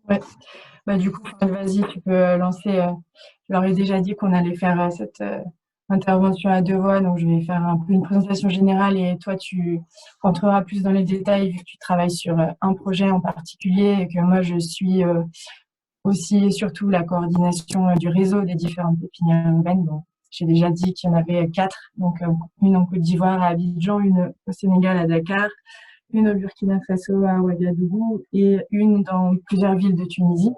Ouais. Bah, du coup, vas-y, tu peux lancer. Je leur ai déjà dit qu'on allait faire cette intervention à deux voix, donc je vais faire un peu une présentation générale et toi, tu rentreras plus dans les détails vu que tu travailles sur un projet en particulier et que moi, je suis aussi et surtout la coordination du réseau des différentes pépinières urbaines. Donc, j'ai déjà dit qu'il y en avait quatre, donc une en Côte d'Ivoire à Abidjan, une au Sénégal à Dakar, une au Burkina Faso à Ouagadougou et une dans plusieurs villes de Tunisie.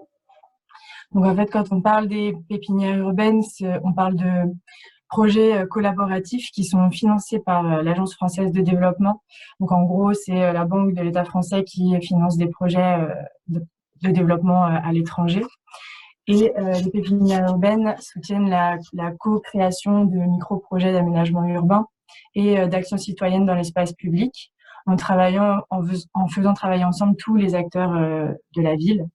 Donc en fait, quand on parle des pépinières urbaines, on parle de projets collaboratifs qui sont financés par l'Agence française de développement. Donc en gros, c'est la banque de l'État français qui finance des projets de développement à l'étranger. Et les pépinières urbaines soutiennent la co-création de micro-projets d'aménagement urbain et d'actions citoyennes dans l'espace public en travaillant, en faisant travailler ensemble tous les acteurs de la ville,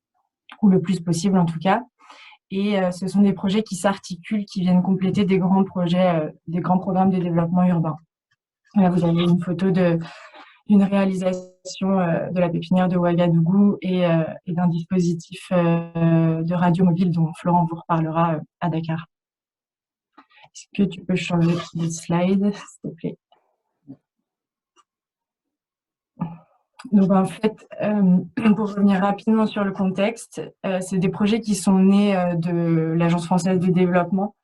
ou le plus possible en tout cas. Et ce sont des projets qui s'articulent, qui viennent compléter des grands projets, des grands programmes de développement urbain. Là, vous avez une photo d'une réalisation de la pépinière de Ouagadougou et d'un dispositif de radio mobile dont Florent vous reparlera à Dakar. Est-ce que tu peux changer de slide, s'il te plaît? Donc en fait, pour revenir rapidement sur le contexte, c'est des projets qui sont nés de l'Agence française de développement,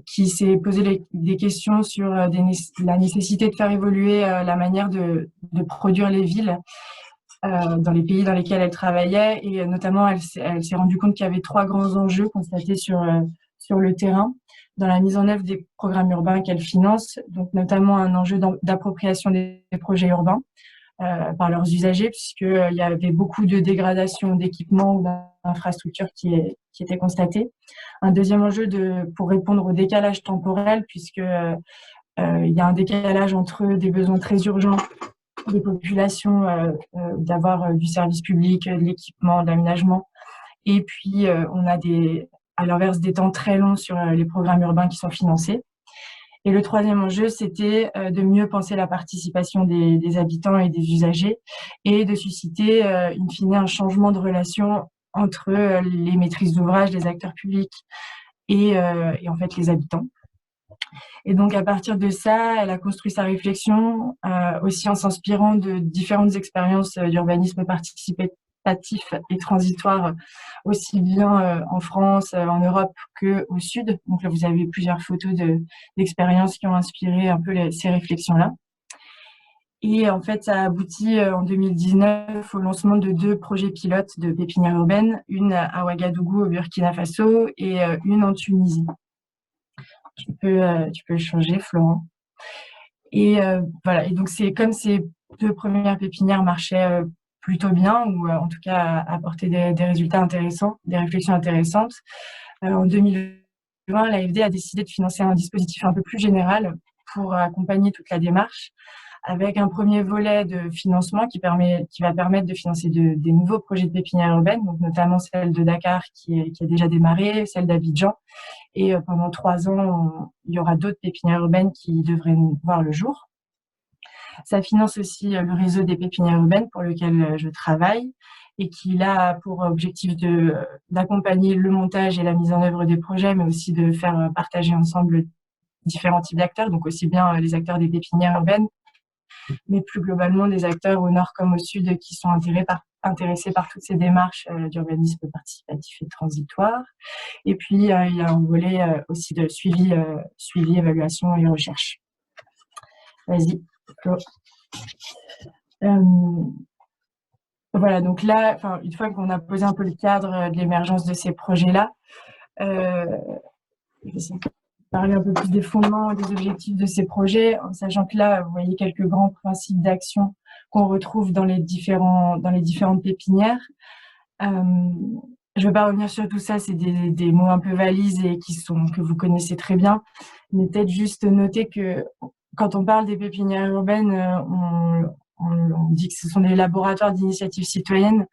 qui s'est posé des questions sur la nécessité de faire évoluer la manière de produire les villes dans les pays dans lesquels elle travaillait. Et notamment, elle s'est rendue compte qu'il y avait trois grands enjeux constatés sur le terrain dans la mise en œuvre des programmes urbains qu'elle finance, donc notamment un enjeu d'appropriation des projets urbains par leurs usagers, puisqu'il y avait beaucoup de dégradation d'équipements ou d'infrastructures qui étaient constatées. Un deuxième enjeu pour répondre au décalage temporel, puisque il y a un décalage entre des besoins très urgents des populations d'avoir du service public, de l'équipement, de l'aménagement, et puis on a à l'inverse des temps très longs sur les programmes urbains qui sont financés. Et le troisième enjeu, c'était de mieux penser la participation des habitants et des usagers et de susciter, in fine, un changement de relation entre les maîtrises d'ouvrage, les acteurs publics et en fait les habitants. Et donc à partir de ça, elle a construit sa réflexion aussi en s'inspirant de différentes expériences d'urbanisme participatif et transitoire, aussi bien en France, en Europe qu'au Sud. Donc là, vous avez plusieurs photos d'expériences qui ont inspiré un peu ces réflexions-là. Et en fait, ça a abouti en 2019 au lancement de deux projets pilotes de pépinières urbaines, une à Ouagadougou au Burkina Faso et une en Tunisie. Tu peux le changer, Florent. Et voilà. Et donc c'est comme ces deux premières pépinières marchaient plutôt bien, ou en tout cas apportaient des résultats intéressants, des réflexions intéressantes. En 2020, l'AFD a décidé de financer un dispositif un peu plus général pour accompagner toute la démarche, avec un premier volet de financement qui va permettre de financer des nouveaux projets de pépinières urbaines, donc notamment celle de Dakar qui a déjà démarré, celle d'Abidjan. Et pendant 3 ans, il y aura d'autres pépinières urbaines qui devraient voir le jour. Ça finance aussi le réseau des pépinières urbaines pour lequel je travaille et qui a pour objectif d'accompagner le montage et la mise en œuvre des projets, mais aussi de faire partager ensemble différents types d'acteurs, donc aussi bien les acteurs des pépinières urbaines, mais plus globalement des acteurs au nord comme au sud qui sont intéressés par toutes ces démarches d'urbanisme participatif et transitoire. Et puis, il y a un volet aussi de suivi, évaluation et recherche. Vas-y, Flo. Voilà, donc là, une fois qu'on a posé un peu le cadre de l'émergence de ces projets-là, je vais essayer de parler un peu plus des fondements et des objectifs de ces projets, en sachant que là, vous voyez quelques grands principes d'action qu'on retrouve dans les différentes pépinières. Je ne vais pas revenir sur tout ça, c'est des mots un peu valises et que vous connaissez très bien, mais peut-être juste noter que quand on parle des pépinières urbaines, on dit que ce sont des laboratoires d'initiatives citoyennes,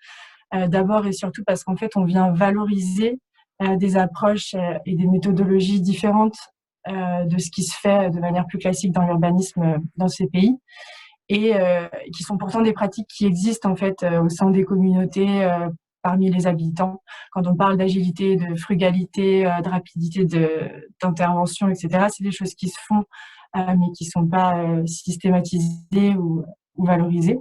d'abord et surtout parce qu'en fait, on vient valoriser des approches et des méthodologies différentes de ce qui se fait de manière plus classique dans l'urbanisme dans ces pays, et qui sont pourtant des pratiques qui existent en fait au sein des communautés parmi les habitants. Quand on parle d'agilité, de frugalité, de rapidité d'intervention, etc., c'est des choses qui se font, mais qui ne sont pas systématisées ou valorisées.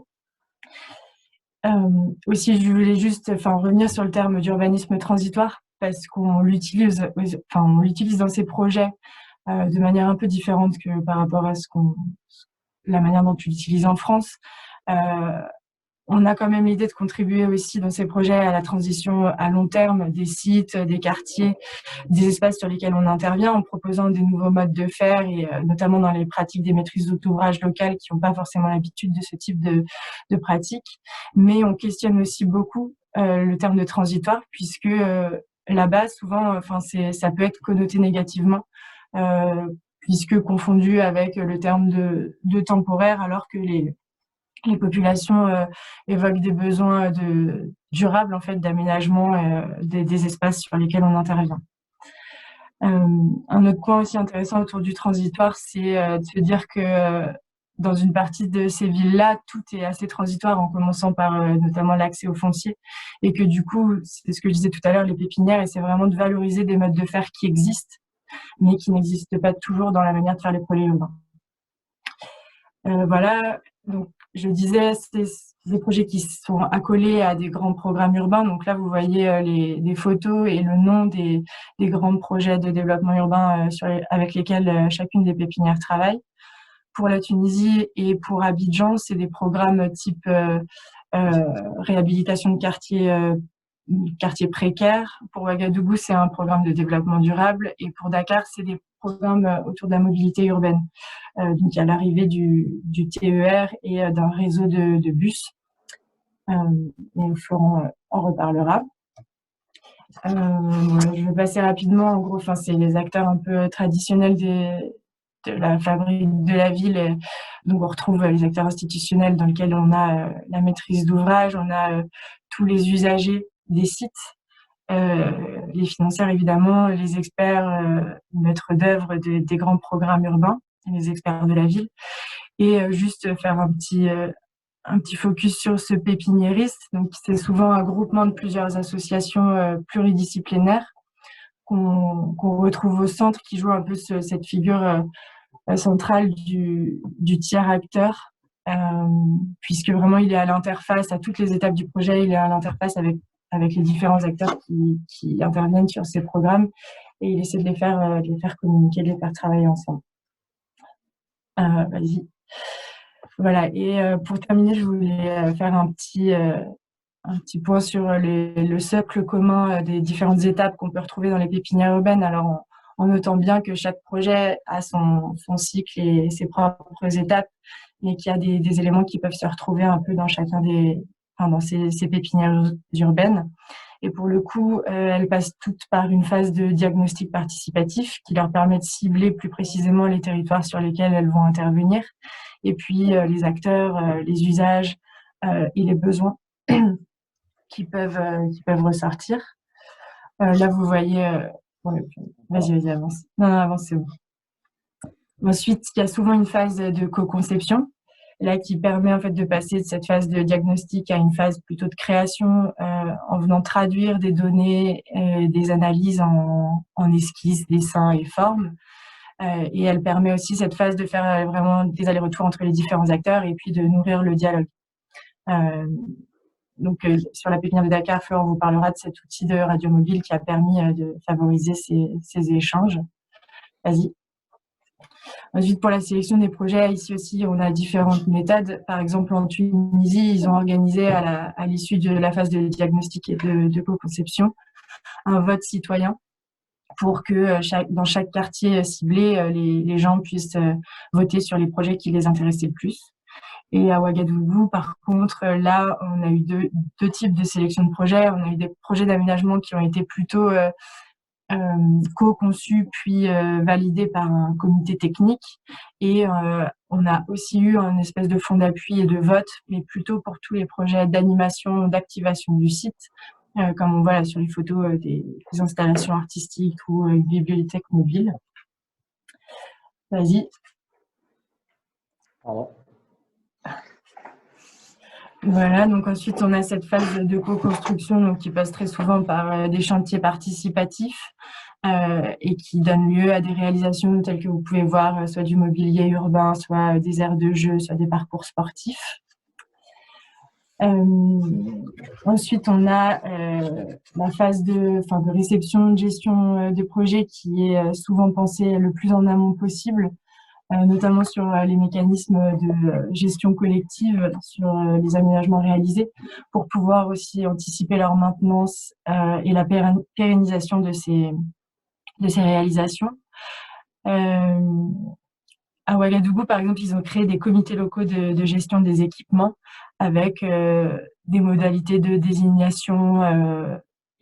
Aussi, je voulais juste revenir sur le terme d'urbanisme transitoire, parce qu'on l'utilise dans ces projets de manière un peu différente que par rapport à la manière dont tu l'utilises en France. On a quand même l'idée de contribuer aussi dans ces projets à la transition à long terme des sites, des quartiers, des espaces sur lesquels on intervient en proposant des nouveaux modes de faire et notamment dans les pratiques des maîtrises d'ouvrage locales qui n'ont pas forcément l'habitude de ce type de pratiques. Mais on questionne aussi beaucoup le terme de transitoire puisque là-bas, souvent, ça peut être connoté négativement puisque confondu avec le terme de temporaire alors que les populations évoquent des besoins durables en fait, d'aménagement des espaces sur lesquels on intervient. Un autre point aussi intéressant autour du transitoire, c'est de se dire que dans une partie de ces villes-là, tout est assez transitoire, en commençant par notamment l'accès au foncier, et que du coup, c'est ce que je disais tout à l'heure, les pépinières, et c'est vraiment de valoriser des modes de faire qui existent, mais qui n'existent pas toujours dans la manière de faire les projets urbains. Voilà, donc je disais, c'est des projets qui sont accolés à des grands programmes urbains. Donc là, vous voyez les photos et le nom des grands projets de développement urbain avec lesquels chacune des pépinières travaille. Pour la Tunisie et pour Abidjan, c'est des programmes type réhabilitation de quartiers précaires. Pour Ouagadougou, c'est un programme de développement durable. Et pour Dakar, c'est des programmes autour de la mobilité urbaine. Donc, il y a l'arrivée du TER et d'un réseau de bus. Et Florent en reparlera. Je vais passer rapidement. En gros, c'est les acteurs un peu traditionnels de la fabrique de la ville. Donc, on retrouve les acteurs institutionnels dans lesquels on a la maîtrise d'ouvrage, on a tous les usagers des sites, les financiers évidemment, les experts, maîtres d'œuvre des grands programmes urbains, les experts de la ville. Et juste faire un petit focus sur ce pépiniériste. Donc, c'est souvent un groupement de plusieurs associations pluridisciplinaires qu'on retrouve au centre, qui joue un peu cette figure centrale du tiers acteur, puisque vraiment il est à l'interface, à toutes les étapes du projet, il est à l'interface avec les différents acteurs qui interviennent sur ces programmes, et il essaie de les faire communiquer, de les faire travailler ensemble. Vas-y. Voilà, et pour terminer, je voulais faire un petit point sur le socle commun des différentes étapes qu'on peut retrouver dans les pépinières urbaines. Alors, en notant bien que chaque projet a son cycle et ses propres étapes, mais qu'il y a des éléments qui peuvent se retrouver un peu dans chacun dans ces pépinières urbaines. Et pour le coup, elles passent toutes par une phase de diagnostic participatif qui leur permet de cibler plus précisément les territoires sur lesquels elles vont intervenir. Et puis, les acteurs, les usages et les besoins qui peuvent ressortir. Là, vous voyez... vas-y, avance. Non, avance, c'est bon. Ensuite, il y a souvent une phase de co-conception, là, qui permet en fait de passer de cette phase de diagnostic à une phase plutôt de création, en venant traduire des données, des analyses en esquisses, dessins et formes. Et elle permet aussi, cette phase, de faire vraiment des allers-retours entre les différents acteurs et puis de nourrir le dialogue. Donc, sur la pépinière de Dakar, Florent vous parlera de cet outil de radio mobile qui a permis de favoriser ces échanges. Vas-y. Ensuite, pour la sélection des projets, ici aussi, on a différentes méthodes. Par exemple, en Tunisie, ils ont organisé à l'issue de la phase de diagnostic et de co-conception un vote citoyen pour que dans chaque quartier ciblé, les gens puissent voter sur les projets qui les intéressaient le plus. Et à Ouagadougou, par contre, là, on a eu deux types de sélection de projets. On a eu des projets d'aménagement qui ont été plutôt co-conçus puis validés par un comité technique. Et on a aussi eu un espèce de fonds d'appui et de vote, mais plutôt pour tous les projets d'animation, d'activation du site, comme on voit là sur les photos des installations artistiques ou une bibliothèque mobile. Vas-y. Pardon. Voilà, donc ensuite on a cette phase de co-construction donc qui passe très souvent par des chantiers participatifs et qui donne lieu à des réalisations telles que vous pouvez voir, soit du mobilier urbain, soit des aires de jeu, soit des parcours sportifs. Ensuite, on a la phase de réception, de gestion de projet qui est souvent pensée le plus en amont possible, notamment sur les mécanismes de gestion collective, sur les aménagements réalisés, pour pouvoir aussi anticiper leur maintenance et la pérennisation de ces réalisations. À Ouagadougou, par exemple, ils ont créé des comités locaux de gestion des équipements avec des modalités de désignation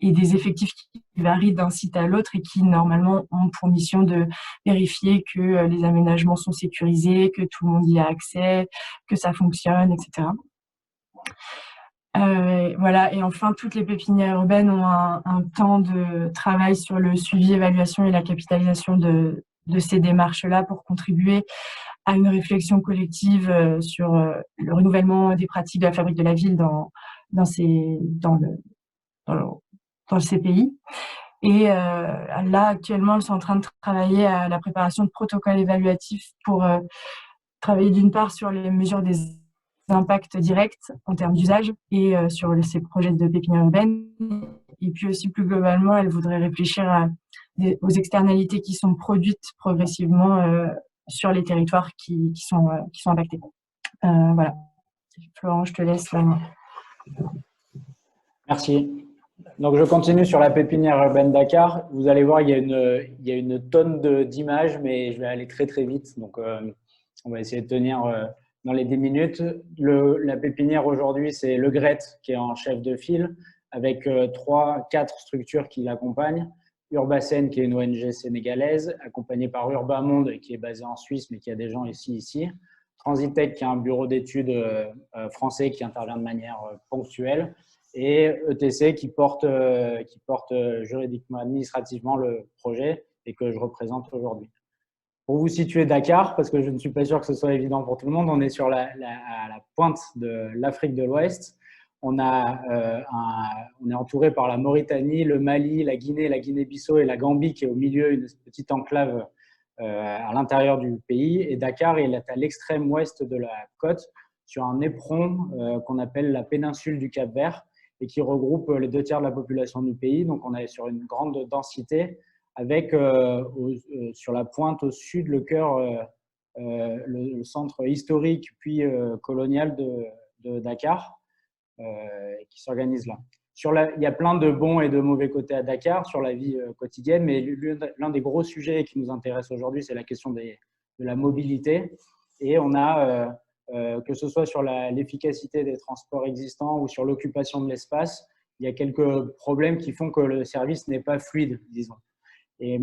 et des effectifs qui varient d'un site à l'autre et qui, normalement, ont pour mission de vérifier que les aménagements sont sécurisés, que tout le monde y a accès, que ça fonctionne, etc. Voilà. Et enfin, toutes les pépinières urbaines ont un temps de travail sur le suivi, évaluation et la capitalisation de ces démarches-là pour contribuer à une réflexion collective sur le renouvellement des pratiques de la fabrique de la ville dans le CPI. Et là, actuellement, ils sont en train de travailler à la préparation de protocoles évaluatifs pour travailler d'une part sur les mesures des impacts directs en termes d'usage et sur ces projets de pépinière urbaine. Et puis aussi, plus globalement, elle voudrait réfléchir aux externalités qui sont produites progressivement sur les territoires qui sont impactés. Voilà. Florent, je te laisse la main. Merci. Donc, je continue sur la pépinière urbaine Dakar. Vous allez voir, il y a une tonne d'images, mais je vais aller très, très vite. Donc, on va essayer de tenir dans les 10 minutes. La pépinière aujourd'hui, c'est Le Gret qui est en chef de file avec 4 structures qui l'accompagnent. Urbacen, qui est une ONG sénégalaise, accompagnée par Urbamonde, qui est basée en Suisse, mais qui a des gens ici. Transitech, qui est un bureau d'études français qui intervient de manière ponctuelle. Et ETC qui porte juridiquement, administrativement le projet et que je représente aujourd'hui. Pour vous situer Dakar, parce que je ne suis pas sûr que ce soit évident pour tout le monde, on est sur à la pointe de l'Afrique de l'Ouest. On est entouré par la Mauritanie, le Mali, la Guinée-Bissau et la Gambie qui est au milieu, une petite enclave à l'intérieur du pays. Et Dakar, il est à l'extrême ouest de la côte, sur un éperon qu'on appelle la péninsule du Cap-Vert, et qui regroupe les 2 tiers de la population du pays. Donc, on est sur une grande densité avec sur la pointe au sud le cœur, le centre historique puis colonial de Dakar qui s'organise là. Il y a plein de bons et de mauvais côtés à Dakar sur la vie quotidienne, mais l'un des gros sujets qui nous intéresse aujourd'hui, c'est la question de la mobilité. Et on a que ce soit sur l'efficacité des transports existants ou sur l'occupation de l'espace, il y a quelques problèmes qui font que le service n'est pas fluide, disons. Et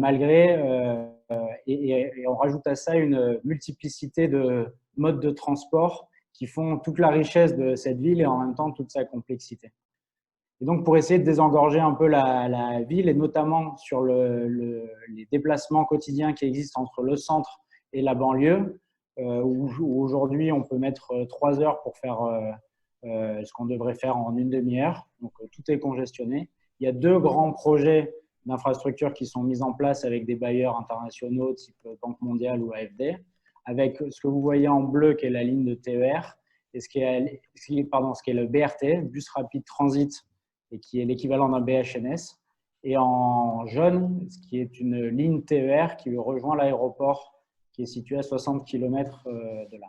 et on rajoute à ça une multiplicité de modes de transport qui font toute la richesse de cette ville et en même temps toute sa complexité. Et donc, pour essayer de désengorger un peu la ville, et notamment sur les déplacements quotidiens qui existent entre le centre et la banlieue, où aujourd'hui, on peut mettre 3 heures pour faire ce qu'on devrait faire en une demi-heure. Donc, tout est congestionné. Il y a 2 grands projets d'infrastructures qui sont mis en place avec des bailleurs internationaux type Banque mondiale ou AFD, avec ce que vous voyez en bleu qui est la ligne de TER et ce qui est le BRT, Bus Rapide Transit, et qui est l'équivalent d'un BHNS, et en jaune, ce qui est une ligne TER qui rejoint l'aéroport qui est situé à 60 km de là.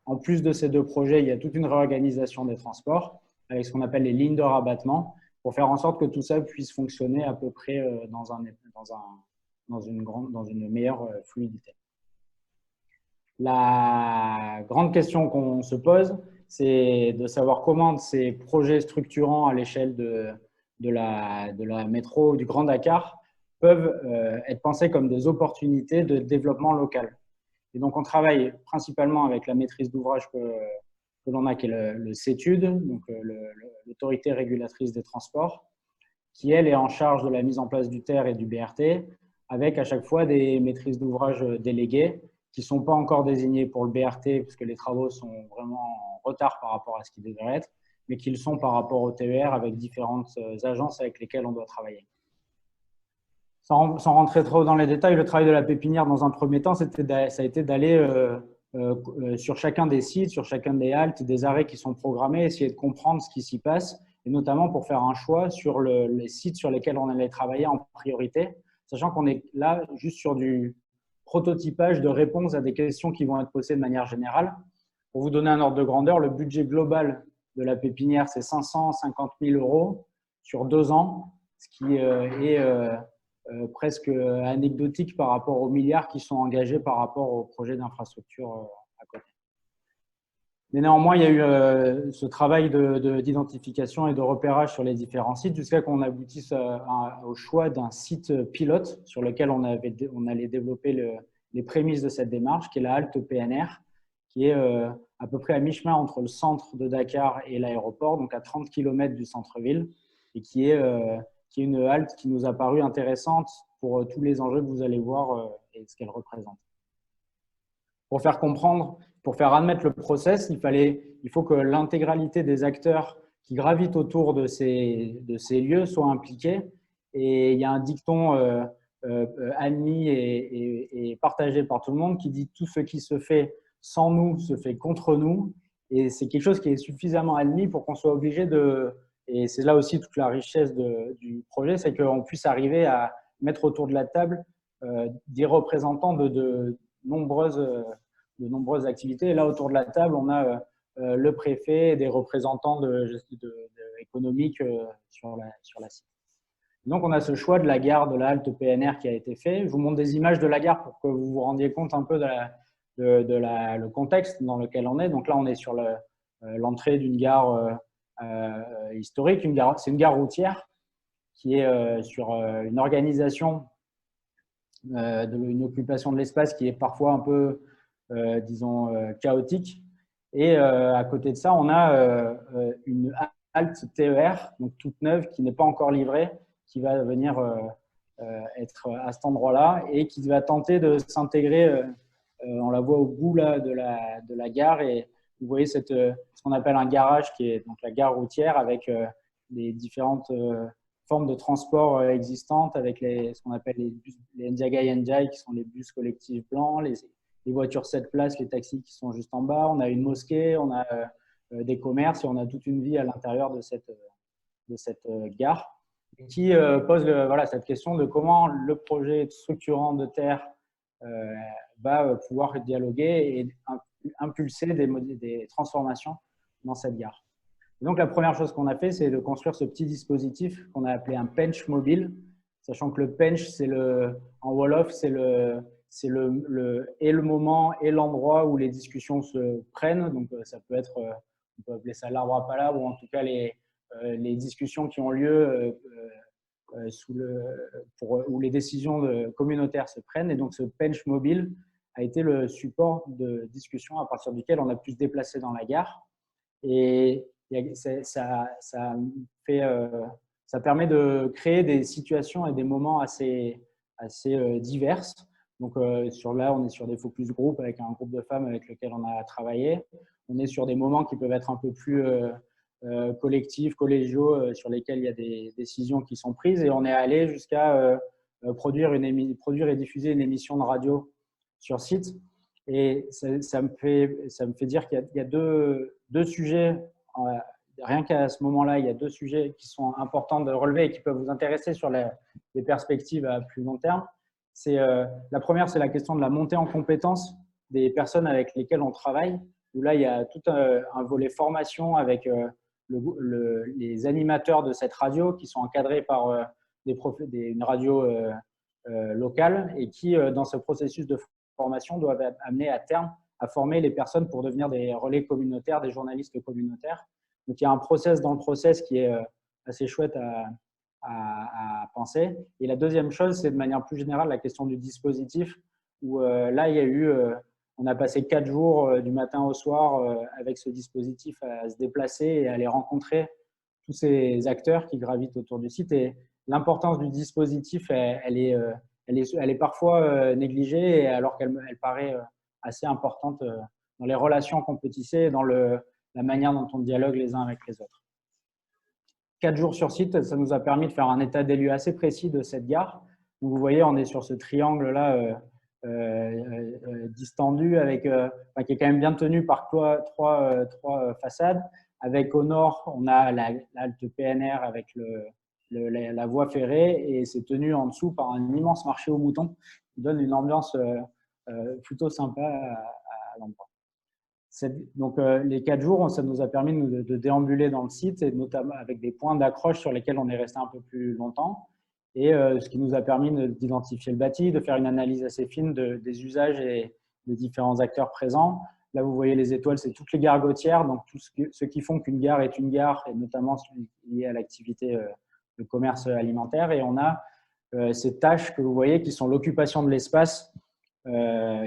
En plus de ces 2 projets, il y a toute une réorganisation des transports avec ce qu'on appelle les lignes de rabattement pour faire en sorte que tout ça puisse fonctionner à peu près dans une meilleure fluidité. La grande question qu'on se pose, c'est de savoir comment ces projets structurants à l'échelle de la métro du Grand Dakar peuvent être pensés comme des opportunités de développement local. Et donc, on travaille principalement avec la maîtrise d'ouvrage que l'on a, qui est le CETUD, donc l'autorité régulatrice des transports, qui, elle, est en charge de la mise en place du TER et du BRT, avec à chaque fois des maîtrises d'ouvrage déléguées qui ne sont pas encore désignées pour le BRT, parce que les travaux sont vraiment en retard par rapport à ce qu'ils devraient être, mais qu'ils sont par rapport au TER avec différentes agences avec lesquelles on doit travailler. Sans rentrer trop dans les détails, le travail de la pépinière dans un premier temps, ça a été d'aller sur chacun des sites, sur chacun des haltes, des arrêts qui sont programmés, essayer de comprendre ce qui s'y passe, et notamment pour faire un choix sur les sites sur lesquels on allait travailler en priorité, sachant qu'on est là juste sur du prototypage de réponses à des questions qui vont être posées de manière générale. Pour vous donner un ordre de grandeur, le budget global de la pépinière, c'est 550 000 € sur 2 ans, ce qui est presque anecdotique par rapport aux milliards qui sont engagés par rapport aux projets d'infrastructure à côté. Mais néanmoins, il y a eu ce travail d'identification et de repérage sur les différents sites jusqu'à qu'on aboutisse au choix d'un site pilote sur lequel on allait développer les prémices de cette démarche, qui est la halte PNR, qui est à peu près à mi-chemin entre le centre de Dakar et l'aéroport, donc à 30 km du centre-ville, et qui est une halte qui nous a paru intéressante pour tous les enjeux que vous allez voir et ce qu'elle représente. Pour faire comprendre, pour faire admettre le process, il faut que l'intégralité des acteurs qui gravitent autour de ces lieux soient impliqués. Et il y a un dicton admis et partagé par tout le monde qui dit « tout ce qui se fait sans nous se fait contre nous ». Et c'est quelque chose qui est suffisamment admis pour qu'on soit obligé de… Et c'est là aussi toute la richesse du projet, c'est qu'on puisse arriver à mettre autour de la table des représentants de nombreuses activités. Et là, autour de la table, on a le préfet et des représentants économiques sur la site. Donc, on a ce choix de la gare de la halte PNR qui a été fait. Je vous montre des images de la gare pour que vous vous rendiez compte un peu le contexte dans lequel on est. Donc là, on est sur l'entrée d'une gare historique. C'est une gare routière qui est sur une organisation une occupation de l'espace qui est parfois un peu, disons, chaotique. Et à côté de ça, on a une halte TER, donc toute neuve, qui n'est pas encore livrée, qui va venir être à cet endroit-là et qui va tenter de s'intégrer. On la voit au bout là, de la gare et vous voyez ce qu'on appelle un garage qui est donc la gare routière avec les différentes formes de transport existantes avec ce qu'on appelle les Ndiaga Ndiaye qui sont les bus collectifs blancs, les voitures 7 places, les taxis qui sont juste en bas. On a une mosquée, on a des commerces et on a toute une vie à l'intérieur de cette gare qui pose cette question de comment le projet structurant de terre va pouvoir dialoguer et impulser des transformations dans cette gare. Et donc, la première chose qu'on a fait, c'est de construire ce petit dispositif qu'on a appelé un pench mobile, sachant que le pench, en Wolof, c'est le moment et l'endroit où les discussions se prennent. Donc, ça peut être, on peut appeler ça l'arbre à palabre, ou en tout cas les discussions qui ont lieu où les décisions communautaires se prennent. Et donc, ce bench mobile a été le support de discussion à partir duquel on a pu se déplacer dans la gare. Et ça permet de créer des situations et des moments assez diverses. Donc, là, on est sur des focus group avec un groupe de femmes avec lequel on a travaillé. On est sur des moments qui peuvent être un peu plus collectifs, collégiaux, sur lesquels il y a des décisions qui sont prises. Et on est allé jusqu'à produire et diffuser une émission de radio sur site. Et ça me fait dire qu'il y a deux sujets, rien qu'à ce moment-là, il y a deux sujets qui sont importants de relever et qui peuvent vous intéresser sur les perspectives à plus long terme. La première, c'est la question de la montée en compétences des personnes avec lesquelles on travaille, où là, il y a tout un volet formation avec les animateurs de cette radio qui sont encadrés par une radio locale et qui, dans ce processus de formation, doivent amener à terme à former les personnes pour devenir des relais communautaires, des journalistes communautaires. Donc, il y a un process dans le process qui est assez chouette à penser. Et la deuxième chose, c'est de manière plus générale la question du dispositif, où là, il y a eu… on a passé 4 jours du matin au soir avec ce dispositif à se déplacer et à aller rencontrer tous ces acteurs qui gravitent autour du site. Et l'importance du dispositif, elle est parfois négligée alors qu'elle paraît assez importante dans les relations qu'on peut tisser, dans la manière dont on dialogue les uns avec les autres. 4 jours sur site, ça nous a permis de faire un état des lieux assez précis de cette gare. Donc, vous voyez, on est sur ce triangle-là distendu, avec, qui est quand même bien tenu par trois façades. Avec au nord, on a l'halte PNR avec la voie ferrée, et c'est tenu en dessous par un immense marché aux moutons qui donne une ambiance plutôt sympa à l'endroit. Donc, les 4 jours, ça nous a permis de déambuler dans le site, et notamment avec des points d'accroche sur lesquels on est resté un peu plus longtemps, et ce qui nous a permis d'identifier le bâti, de faire une analyse assez fine des usages et des différents acteurs présents. Là, vous voyez les étoiles, c'est toutes les gares côtières, donc tout ce qui font qu'une gare est une gare, et notamment celui lié à l'activité de commerce alimentaire. Et on a ces tâches que vous voyez qui sont l'occupation de l'espace,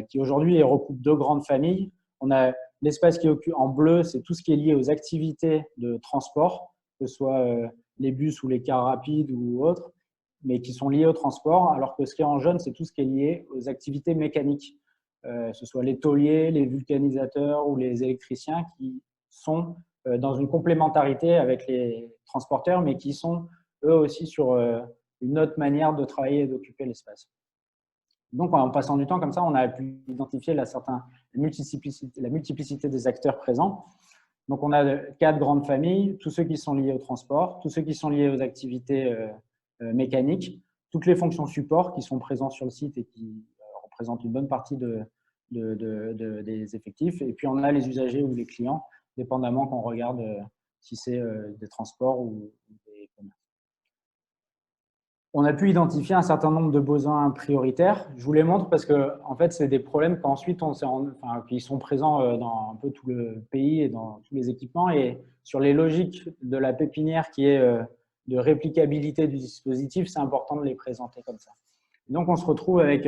qui aujourd'hui regroupe 2 grandes familles. On a l'espace qui est en bleu, c'est tout ce qui est lié aux activités de transport, que ce soit les bus ou les cars rapides ou autres, mais qui sont liés au transport, alors que ce qui est en jaune, c'est tout ce qui est lié aux activités mécaniques, que ce soit les tôliers, les vulcanisateurs ou les électriciens, qui sont dans une complémentarité avec les transporteurs, mais qui sont eux aussi sur une autre manière de travailler et d'occuper l'espace. Donc, en passant du temps comme ça, on a pu identifier la multiplicité des acteurs présents. Donc, on a 4 grandes familles, tous ceux qui sont liés au transport, tous ceux qui sont liés aux activités mécaniques, toutes les fonctions support qui sont présents sur le site et qui représentent une bonne partie des effectifs. Et puis, on a les usagers ou les clients, dépendamment qu'on regarde si c'est des transports ou des commerces. On a pu identifier un certain nombre de besoins prioritaires. Je vous les montre parce que, en fait, c'est des problèmes qu'ensuite qui sont présents dans un peu tout le pays et dans tous les équipements. Et sur les logiques de la pépinière qui est de réplicabilité du dispositif, c'est important de les présenter comme ça. Donc, on se retrouve avec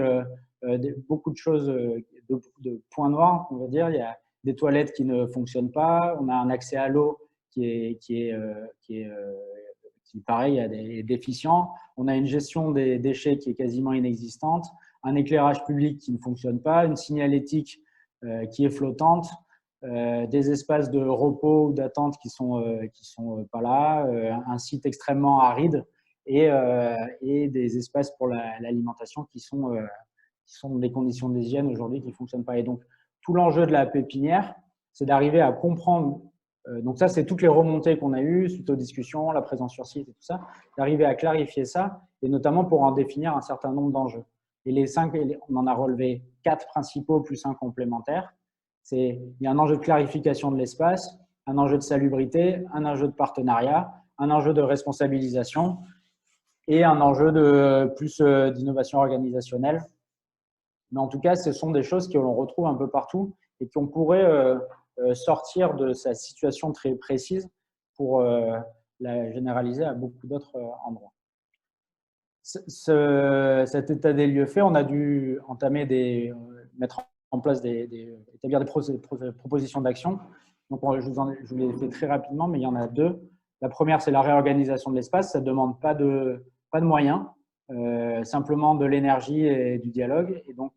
beaucoup de choses, de points noirs, on va dire. Il y a des toilettes qui ne fonctionnent pas. On a un accès à l'eau qui pareil, il y a des déficients. On a une gestion des déchets qui est quasiment inexistante, un éclairage public qui ne fonctionne pas, une signalétique qui est flottante, des espaces de repos ou d'attente qui sont pas là, un site extrêmement aride et des espaces pour l'alimentation qui sont des conditions d'hygiène aujourd'hui qui ne fonctionnent pas. Et donc, tout l'enjeu de la pépinière, c'est d'arriver à comprendre. Donc ça, c'est toutes les remontées qu'on a eues suite aux discussions, la présence sur site et tout ça, d'arriver à clarifier ça, et notamment pour en définir un certain nombre d'enjeux. Et on en a relevé 4 principaux plus 1 complémentaire. Il y a un enjeu de clarification de l'espace, un enjeu de salubrité, un enjeu de partenariat, un enjeu de responsabilisation et un enjeu d'innovation organisationnelle. Mais en tout cas, ce sont des choses que l'on retrouve un peu partout et qu'on pourrait sortir de sa situation très précise pour la généraliser à beaucoup d'autres endroits. Cet état des lieux fait, on a dû mettre en place établir des propositions d'action. Donc, je vous les fais très rapidement, mais il y en a 2. La première, c'est la réorganisation de l'espace. Ça ne demande pas de moyens, simplement de l'énergie et du dialogue. Et donc,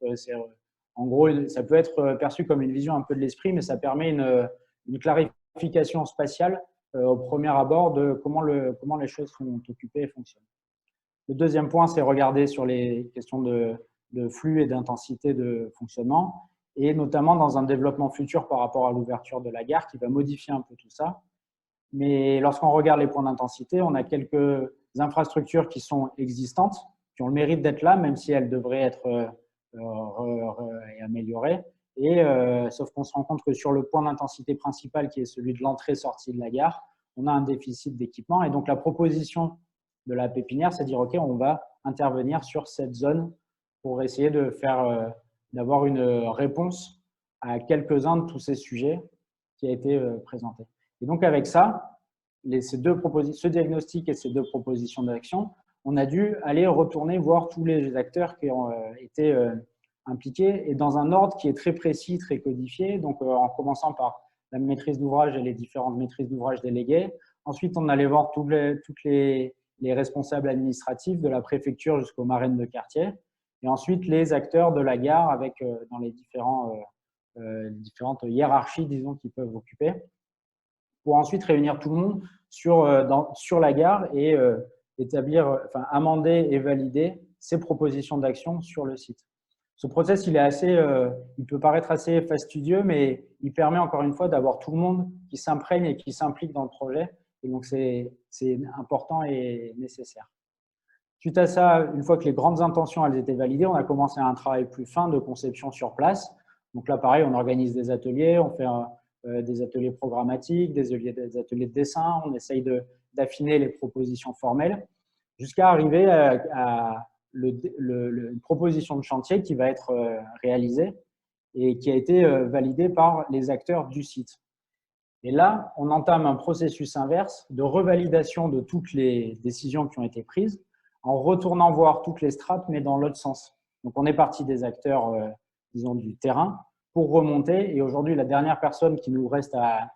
en gros, ça peut être perçu comme une vision un peu de l'esprit, mais ça permet une clarification spatiale au premier abord de comment les choses sont occupées et fonctionnent. Le deuxième point, c'est regarder sur les questions de flux et d'intensité de fonctionnement, et notamment dans un développement futur par rapport à l'ouverture de la gare qui va modifier un peu tout ça. Mais lorsqu'on regarde les points d'intensité, on a quelques infrastructures qui sont existantes, qui ont le mérite d'être là, même si elles devraient être améliorées. Sauf qu'on se rend compte que sur le point d'intensité principal, qui est celui de l'entrée-sortie de la gare, on a un déficit d'équipement. Et donc, la proposition de la pépinière, c'est de dire, OK, on va intervenir sur cette zone pour essayer d'avoir une réponse à quelques-uns de tous ces sujets qui a été présenté. Et donc, avec ça, ce diagnostic et ces 2 propositions d'action, on a dû aller retourner voir tous les acteurs qui ont été impliqués, et dans un ordre qui est très précis, très codifié. Donc, en commençant par la maîtrise d'ouvrage et les différentes maîtrises d'ouvrage déléguées. Ensuite, on allait voir toutes les responsables administratifs de la préfecture jusqu'aux marraines de quartier. Et ensuite, les acteurs de la gare avec dans les différentes hiérarchies, disons, qu'ils peuvent occuper. pour ensuite réunir tout le monde sur la gare et amender et valider ces propositions d'action sur le site. Ce process, il peut paraître assez fastidieux, mais il permet encore une fois d'avoir tout le monde qui s'imprègne et qui s'implique dans le projet. Et donc, c'est important et nécessaire. Suite à ça, une fois que les grandes intentions elles étaient validées, on a commencé un travail plus fin de conception sur place. Donc là, pareil, on organise des ateliers, on fait des ateliers programmatiques, des ateliers de dessin, on essaye d'affiner les propositions formelles, jusqu'à arriver à une proposition de chantier qui va être réalisée et qui a été validée par les acteurs du site. Et là, on entame un processus inverse de revalidation de toutes les décisions qui ont été prises en retournant voir toutes les strates, mais dans l'autre sens. Donc, on est parti des acteurs, disons, du terrain pour remonter. Et aujourd'hui, la dernière personne qui nous reste la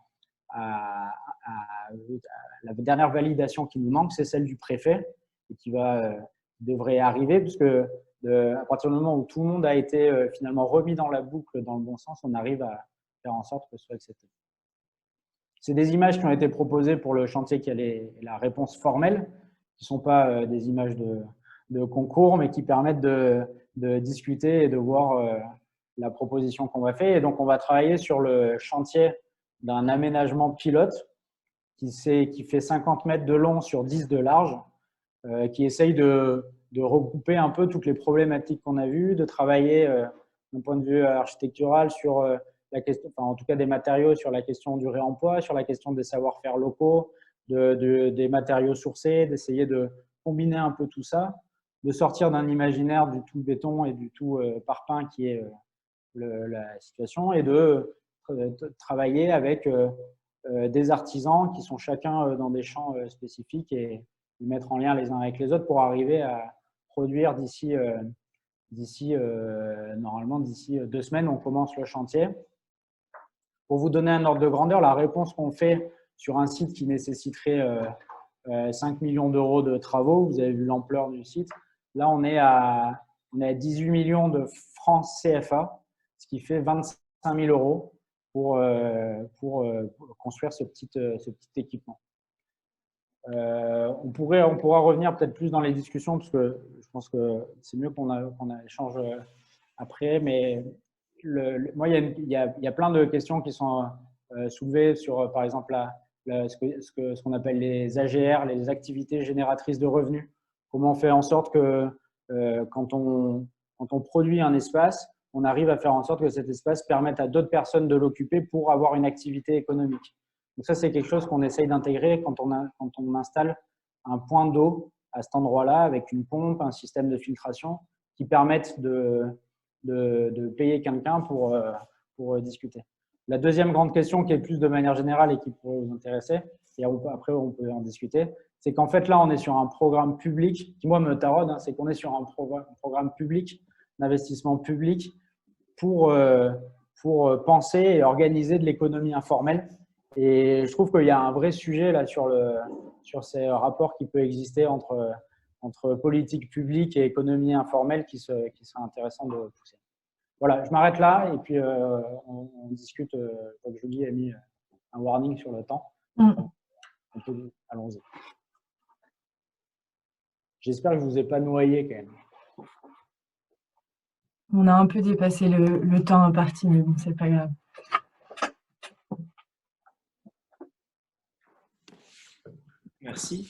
dernière validation qui nous manque, c'est celle du préfet et qui devrait arriver, puisque à partir du moment où tout le monde a été finalement remis dans la boucle dans le bon sens, on arrive à faire en sorte que ce soit accepté. C'est des images qui ont été proposées pour le chantier qui a la réponse formelle, qui ne sont pas des images de concours, mais qui permettent de discuter et de voir la proposition qu'on va faire. Et donc, on va travailler sur le chantier d'un aménagement pilote qui fait 50 mètres de long sur 10 de large, qui essaye de regrouper un peu toutes les problématiques qu'on a vues, de travailler d'un point de vue architectural sur la question, en tout cas des matériaux, sur la question du réemploi, sur la question des savoir-faire locaux, des matériaux sourcés, d'essayer de combiner un peu tout ça, de sortir d'un imaginaire du tout béton et du tout parpaing qui est la situation, et de travailler avec des artisans qui sont chacun dans des champs spécifiques et mettre en lien les uns avec les autres pour arriver à produire normalement d'ici 2 semaines, on commence le chantier. Pour vous donner un ordre de grandeur, la réponse qu'on fait sur un site qui nécessiterait 5 millions d'euros de travaux, vous avez vu l'ampleur du site, là on est à 18 millions de francs CFA, ce qui fait 25 000 euros pour construire ce petit équipement. On pourra revenir peut-être plus dans les discussions, parce que je pense que c'est mieux qu'on échange après, mais moi, il y a plein de questions qui sont soulevées sur, par exemple, ce qu'on appelle les AGR, les activités génératrices de revenus. Comment on fait en sorte que quand on produit un espace, on arrive à faire en sorte que cet espace permette à d'autres personnes de l'occuper pour avoir une activité économique. Donc ça, c'est quelque chose qu'on essaye d'intégrer quand on installe un point d'eau à cet endroit-là avec une pompe, un système de filtration qui permettent de payer quelqu'un pour discuter. La deuxième grande question qui est plus de manière générale et qui pourrait vous intéresser, et après on peut en discuter, c'est qu'en fait là on est sur un programme public qui moi me taraude, c'est qu'on est sur un programme public, d'investissement public pour penser et organiser de l'économie informelle. Et je trouve qu'il y a un vrai sujet là sur ces rapports qui peut exister entre politique publique et économie informelle qui serait intéressant de pousser. Voilà, je m'arrête là et puis on discute. Comme je vous dis, j'ai mis un warning sur le temps. Allons-y. J'espère que je ne vous ai pas noyé quand même. On a un peu dépassé le temps imparti, mais bon, c'est pas grave. Merci.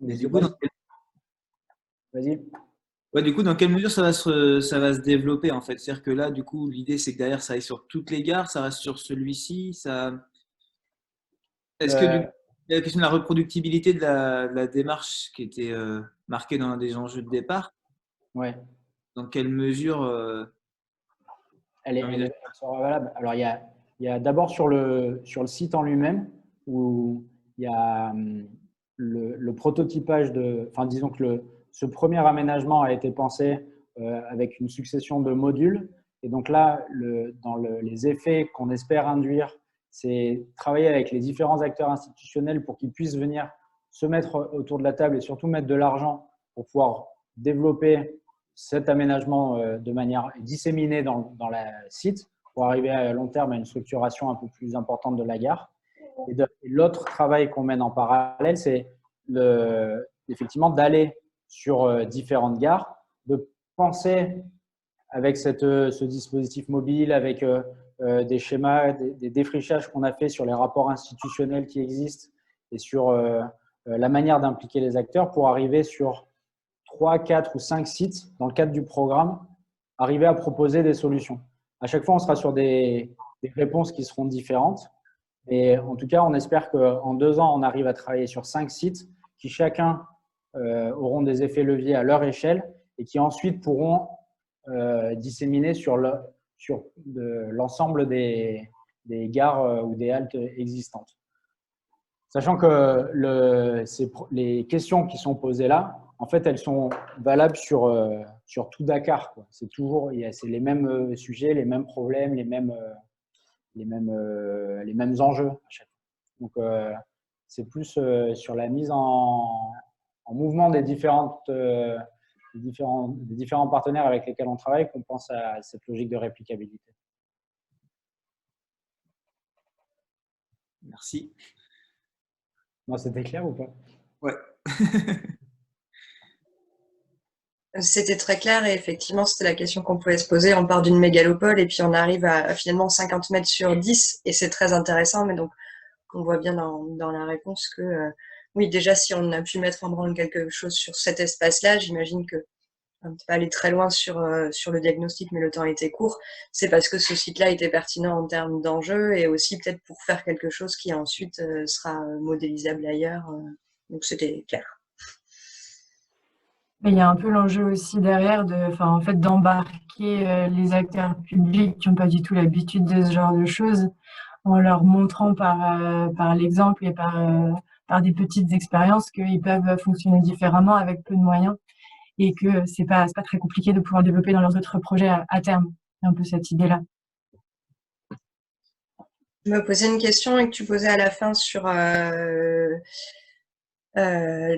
Vas-y. Ouais, du coup, dans quelle mesure ça va se développer en fait? C'est-à-dire que là, du coup, l'idée c'est que derrière ça aille sur toutes les gares, ça reste sur celui-ci. Est-ce que la question de la reproductibilité de la démarche qui était marquée dans des enjeux de départ, ouais. Dans quelle mesure elle sera valable? Alors, il y a d'abord sur le site en lui-même où il y a le prototypage disons que ce premier aménagement a été pensé avec une succession de modules. Et donc là, dans les effets qu'on espère induire, c'est travailler avec les différents acteurs institutionnels pour qu'ils puissent venir se mettre autour de la table et surtout mettre de l'argent pour pouvoir développer cet aménagement de manière disséminée dans la site pour arriver à long terme à une structuration un peu plus importante de la gare. Et l'autre travail qu'on mène en parallèle, c'est effectivement d'aller sur différentes gares, de penser avec ce dispositif mobile, avec des schémas, des défrichages qu'on a fait sur les rapports institutionnels qui existent et sur la manière d'impliquer les acteurs pour arriver sur 3, 4 ou 5 sites dans le cadre du programme, arriver à proposer des solutions. À chaque fois, on sera sur des réponses qui seront différentes. Et en tout cas, on espère qu'en 2 ans, on arrive à travailler sur 5 sites qui chacun auront des effets leviers à leur échelle et qui ensuite pourront disséminer sur l'ensemble des gares ou des haltes existantes. Sachant que les questions qui sont posées là, en fait, elles sont valables sur tout Dakar, quoi. C'est les mêmes sujets, les mêmes problèmes, les mêmes enjeux à chaque fois. Donc, c'est plus sur la mise en mouvement des différents partenaires avec lesquels on travaille qu'on pense à cette logique de réplicabilité. Merci. Non, c'était clair ou pas? Ouais. C'était très clair et effectivement, c'était la question qu'on pouvait se poser. On part d'une mégalopole et puis on arrive à finalement 50 mètres sur 10 et c'est très intéressant. Mais donc, on voit bien dans la réponse que oui, déjà, si on a pu mettre en branle quelque chose sur cet espace-là, j'imagine que on ne peut pas aller très loin sur le diagnostic, mais le temps était court. C'est parce que ce site-là était pertinent en termes d'enjeux et aussi peut-être pour faire quelque chose qui ensuite sera modélisable ailleurs. Donc, c'était clair. Mais il y a un peu l'enjeu aussi derrière en fait, d'embarquer les acteurs publics qui n'ont pas du tout l'habitude de ce genre de choses en leur montrant par l'exemple et par des petites expériences qu'ils peuvent fonctionner différemment avec peu de moyens et que c'est pas très compliqué de pouvoir développer dans leurs autres projets à terme. C'est un peu cette idée-là. Je me posais une question et que tu posais à la fin sur de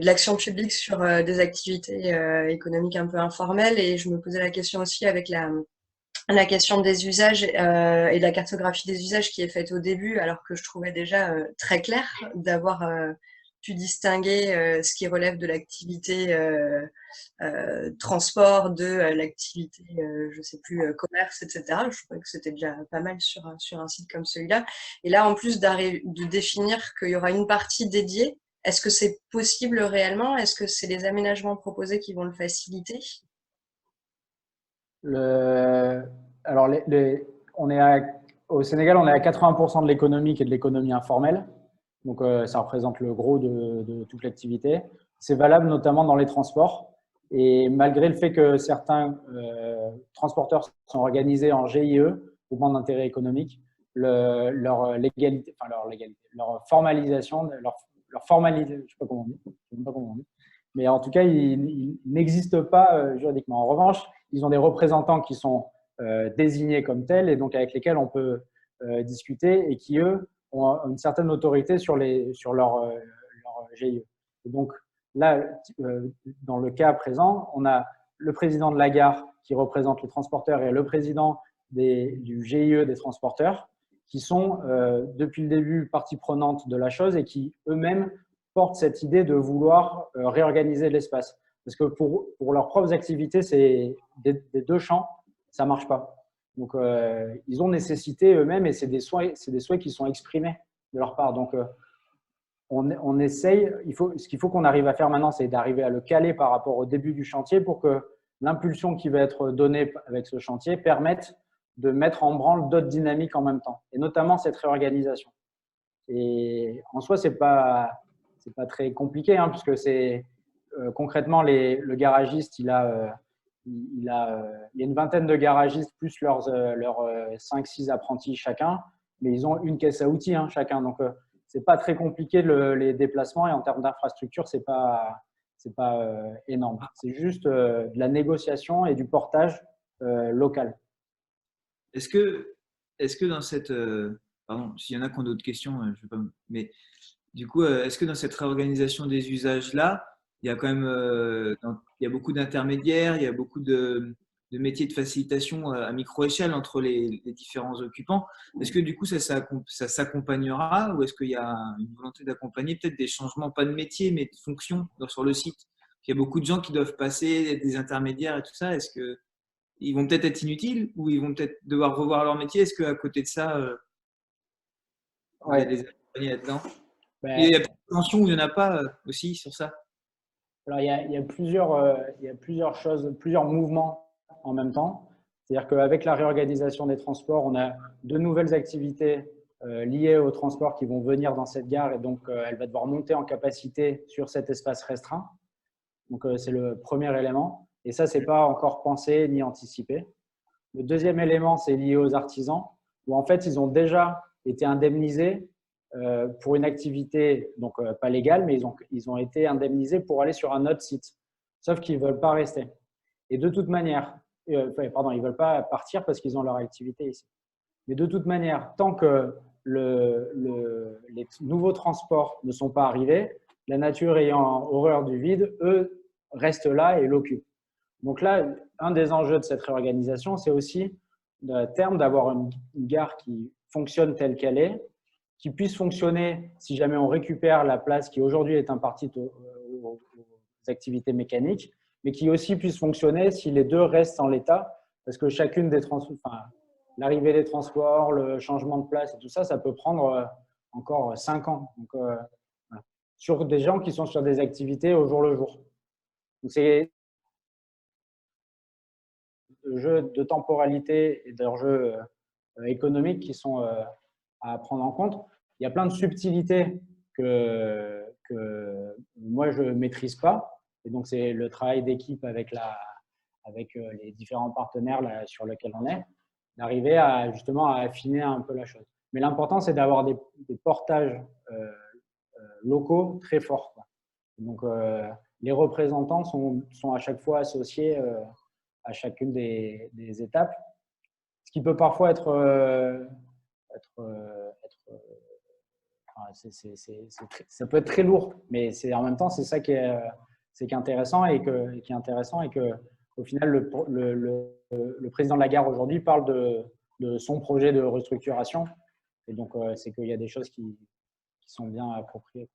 l'action publique sur des activités économiques un peu informelles et je me posais la question aussi avec la question des usages et de la cartographie des usages qui est faite au début, alors que je trouvais déjà très clair d'avoir pu distinguer ce qui relève de l'activité transport, de l'activité, je sais plus, commerce, etc. Je trouvais que c'était déjà pas mal sur un site comme celui-là. Et là, en plus de définir qu'il y aura une partie dédiée, est-ce que c'est possible réellement? Est-ce que c'est les aménagements proposés qui vont le faciliter? Alors, au Sénégal, on est à 80% de l'économie qui est de l'économie informelle. Donc, ça représente le gros de toute l'activité. C'est valable notamment dans les transports. Et malgré le fait que certains transporteurs sont organisés en GIE, groupement d'intérêt économique, leur formalisation, je ne sais pas comment on dit, mais en tout cas, ils n'existent pas juridiquement. En revanche, ils ont des représentants qui sont désignés comme tels et donc avec lesquels on peut discuter et qui, eux, ont une certaine autorité sur leur GIE. Et donc, là, dans le cas présent, on a le président de la gare qui représente les transporteurs et le président du GIE des transporteurs qui sont, depuis le début, partie prenante de la chose et qui, eux-mêmes, portent cette idée de vouloir réorganiser l'espace. Parce que pour leurs propres activités, c'est des deux champs, ça ne marche pas. Donc, ils ont nécessité eux-mêmes et c'est des souhaits qui sont exprimés de leur part. Donc, on essaye, ce qu'il faut qu'on arrive à faire maintenant, c'est d'arriver à le caler par rapport au début du chantier pour que l'impulsion qui va être donnée avec ce chantier permette de mettre en branle d'autres dynamiques en même temps, et notamment cette réorganisation. Et en soi, c'est pas très compliqué, hein, puisque c'est concrètement le garagiste, il y a une vingtaine de garagistes plus leurs 5-6 apprentis chacun, mais ils ont une caisse à outils chacun. Donc, c'est pas très compliqué les déplacements et en termes d'infrastructure, c'est pas énorme. C'est juste de la négociation et du portage local. Est-ce que dans cette… pardon, s'il y en a qui ont d'autres questions, je vais pas… Mais du coup, est-ce que dans cette réorganisation des usages-là, il y a quand même il y a beaucoup d'intermédiaires, il y a beaucoup de métiers de facilitation à micro-échelle entre les différents occupants. Est-ce que du coup, ça s'accompagnera ou est-ce qu'il y a une volonté d'accompagner peut-être des changements, pas de métier, mais de fonction sur le site? Il y a beaucoup de gens qui doivent passer, des intermédiaires et tout ça. Est-ce qu'ils vont peut-être être inutiles ou ils vont peut-être devoir revoir leur métier? Est-ce qu'à côté de ça, vous allez Ouais. les accompagner là-dedans? Et Ben, il y a peut-être une tension où il n'y en a pas aussi sur ça? alors, il y a plusieurs choses, plusieurs mouvements en même temps. C'est-à-dire qu'avec la réorganisation des transports, on a de nouvelles activités liées au transport qui vont venir dans cette gare et donc elle va devoir monter en capacité sur cet espace restreint. Donc, c'est le premier élément. Et ça, ce n'est pas encore pensé ni anticipé. Le deuxième élément, c'est lié aux artisans, où en fait, ils ont déjà été indemnisés pour une activité, donc pas légale, mais ils ont été indemnisés pour aller sur un autre site. Sauf qu'ils ne veulent pas rester. Et de toute manière, pardon, ils ne veulent pas partir parce qu'ils ont leur activité ici. Mais de toute manière, tant que les nouveaux transports ne sont pas arrivés, la nature ayant horreur du vide, eux restent là et l'occupent. Donc là, un des enjeux de cette réorganisation, c'est aussi à terme d'avoir une gare qui fonctionne telle qu'elle est, qui puisse fonctionner si jamais on récupère la place qui aujourd'hui est impartie aux activités mécaniques, mais qui aussi puisse fonctionner si les deux restent en l'état, parce que chacune des l'arrivée des transports, le changement de place et tout ça, ça peut prendre encore 5 ans. Donc, voilà. Sur des gens qui sont sur des activités au jour le jour. Donc, c'est de jeux de temporalité et d'enjeux économiques qui sont à prendre en compte. Il y a plein de subtilités que moi, je ne maîtrise pas. Et donc, c'est le travail d'équipe avec les différents partenaires là, sur lesquels on est, d'arriver justement à affiner un peu la chose. Mais l'important, c'est d'avoir des portages locaux très forts, quoi. Donc, les représentants sont à chaque fois associés à chacune des étapes, ce qui peut parfois ça peut être très lourd, mais en même temps, c'est ça qui est intéressant et que au final, le président de la gare aujourd'hui parle de son projet de restructuration. Et donc, c'est qu'il y a des choses qui sont bien appropriées.